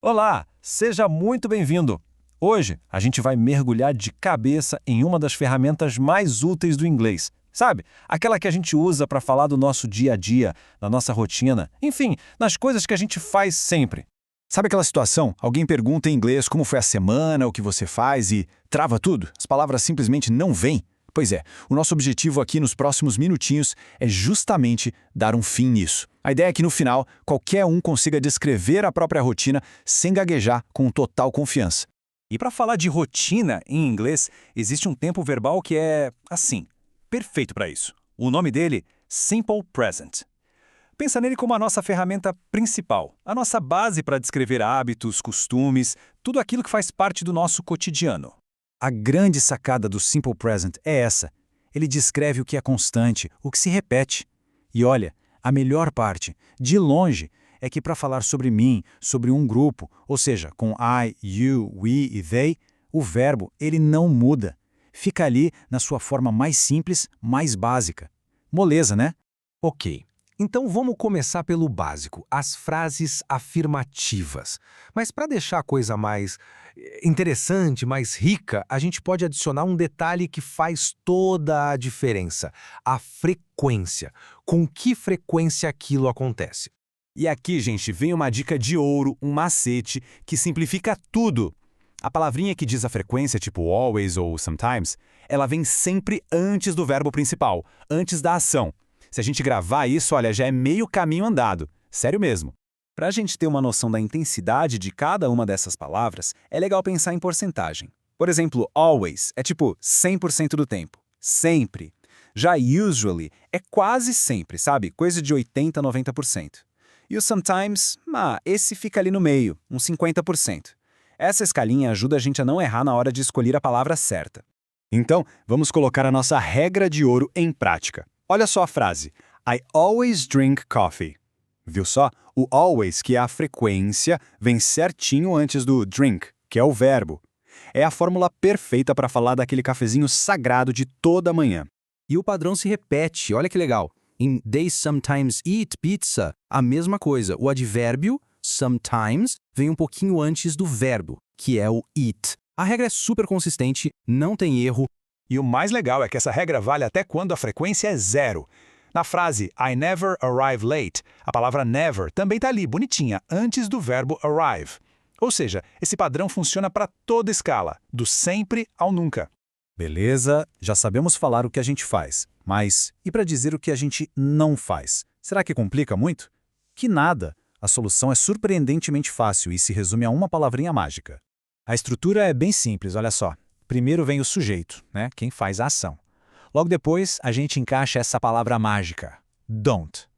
Olá, seja muito bem-vindo! Hoje a gente vai mergulhar de cabeça em uma das ferramentas mais úteis do inglês. Sabe? Aquela que a gente usa para falar do nosso dia a dia, da nossa rotina, enfim, nas coisas que a gente faz sempre. Sabe aquela situação? Alguém pergunta em inglês como foi a semana, o que você faz e trava tudo? As palavras simplesmente não vêm? Pois é, o nosso objetivo aqui nos próximos minutinhos é justamente dar um fim nisso. A ideia é que no final, qualquer um consiga descrever a própria rotina sem gaguejar com total confiança. E para falar de rotina em inglês, existe um tempo verbal que é assim, perfeito para isso. O nome dele, Simple Present. Pensa nele como a nossa ferramenta principal, a nossa base para descrever hábitos, costumes, tudo aquilo que faz parte do nosso cotidiano. A grande sacada do Simple Present é essa. Ele descreve o que é constante, o que se repete. E olha, a melhor parte, de longe, é que para falar sobre mim, sobre um grupo, ou seja, com I, you, we e they, o verbo ele não muda. Fica ali na sua forma mais simples, mais básica. Moleza, né? Ok, então vamos começar pelo básico, as frases afirmativas. Mas para deixar a coisa mais interessante, mais rica, a gente pode adicionar um detalhe que faz toda a diferença: a frequência. Com que frequência aquilo acontece? E aqui, gente, vem uma dica de ouro, um macete, que simplifica tudo. A palavrinha que diz a frequência, tipo always ou sometimes, ela vem sempre antes do verbo principal, antes da ação. Se a gente gravar isso, olha, já é meio caminho andado. Sério mesmo. Para a gente ter uma noção da intensidade de cada uma dessas palavras, é legal pensar em porcentagem. Por exemplo, always é tipo 100% do tempo. Sempre. Já usually é quase sempre, sabe? Coisa de 80% a 90%. E o sometimes, esse fica ali no meio, uns 50%. Essa escalinha ajuda a gente a não errar na hora de escolher a palavra certa. Então, vamos colocar a nossa regra de ouro em prática. Olha só a frase: I always drink coffee. Viu só? O always, que é a frequência, vem certinho antes do drink, que é o verbo. É a fórmula perfeita para falar daquele cafezinho sagrado de toda manhã. E o padrão se repete, olha que legal. Em they sometimes eat pizza, a mesma coisa. O advérbio, sometimes, vem um pouquinho antes do verbo, que é o eat. A regra é super consistente, não tem erro. E o mais legal é que essa regra vale até quando a frequência é zero. Na frase I never arrive late, a palavra never também está ali, bonitinha, antes do verbo arrive. Ou seja, esse padrão funciona para toda escala, do sempre ao nunca. Beleza, já sabemos falar o que a gente faz, mas e para dizer o que a gente não faz? Será que complica muito? Que nada! A solução é surpreendentemente fácil e se resume a uma palavrinha mágica. A estrutura é bem simples, olha só. Primeiro vem o sujeito, né? Quem faz a ação. Logo depois, a gente encaixa essa palavra mágica, don't.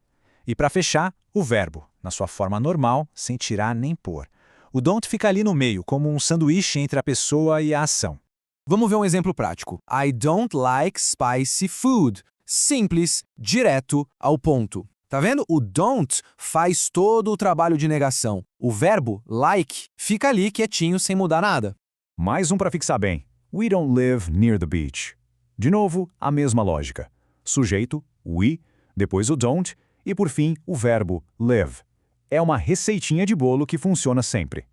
E para fechar, o verbo, na sua forma normal, sem tirar nem pôr. O don't fica ali no meio, como um sanduíche entre a pessoa e a ação. Vamos ver um exemplo prático. I don't like spicy food. Simples, direto ao ponto. Tá vendo? O don't faz todo o trabalho de negação. O verbo like fica ali quietinho sem mudar nada. Mais um para fixar bem. We don't live near the beach. De novo, a mesma lógica. Sujeito, we, depois o don't e, por fim, o verbo live. É uma receitinha de bolo que funciona sempre.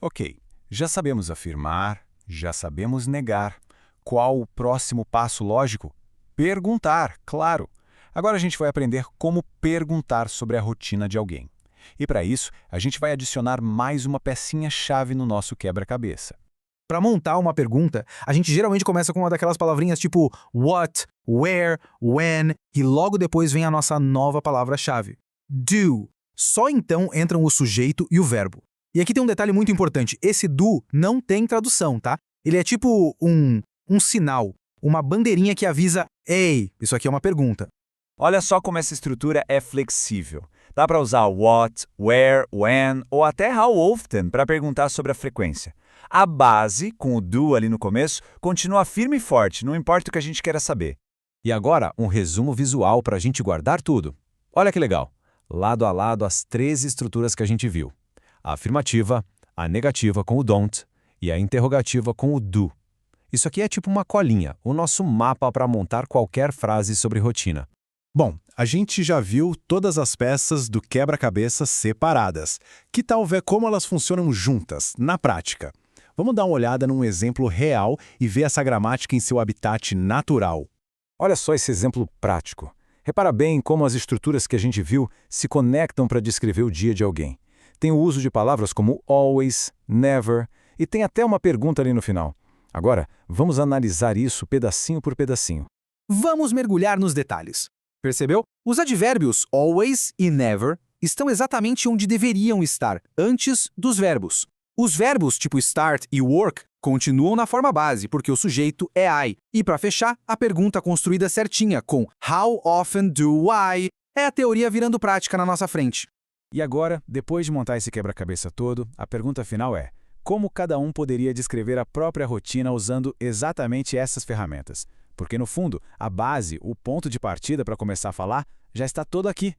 Ok, já sabemos afirmar, já sabemos negar. Qual o próximo passo lógico? Perguntar, claro. Agora a gente vai aprender como perguntar sobre a rotina de alguém. E para isso, a gente vai adicionar mais uma pecinha-chave no nosso quebra-cabeça. Para montar uma pergunta, a gente geralmente começa com uma daquelas palavrinhas tipo what, where, when, e logo depois vem a nossa nova palavra-chave, do. Só então entram o sujeito e o verbo. E aqui tem um detalhe muito importante, esse do não tem tradução, tá? Ele é tipo um sinal, uma bandeirinha que avisa, ei, isso aqui é uma pergunta. Olha só como essa estrutura é flexível. Dá para usar what, where, when ou até how often para perguntar sobre a frequência. A base, com o do ali no começo, continua firme e forte, não importa o que a gente queira saber. E agora, um resumo visual para a gente guardar tudo. Olha que legal! Lado a lado as 13 estruturas que a gente viu. A afirmativa, a negativa com o don't e a interrogativa com o do. Isso aqui é tipo uma colinha, o nosso mapa para montar qualquer frase sobre rotina. Bom, A gente já viu todas as peças do quebra-cabeça separadas. Que tal ver como elas funcionam juntas, na prática? Vamos dar uma olhada num exemplo real e ver essa gramática em seu habitat natural. Olha só esse exemplo prático. Repara bem como as estruturas que a gente viu se conectam para descrever o dia de alguém. Tem o uso de palavras como always, never, e tem até uma pergunta ali no final. Agora, vamos analisar isso pedacinho por pedacinho. Vamos mergulhar nos detalhes. Percebeu? Os advérbios always e never estão exatamente onde deveriam estar, antes dos verbos. Os verbos tipo start e work continuam na forma base, porque o sujeito é I. E para fechar, a pergunta construída certinha com How often do I? É a teoria virando prática na nossa frente. E agora, depois de montar esse quebra-cabeça todo, a pergunta final é: como cada um poderia descrever a própria rotina usando exatamente essas ferramentas? Porque, no fundo, a base, o ponto de partida para começar a falar, já está todo aqui.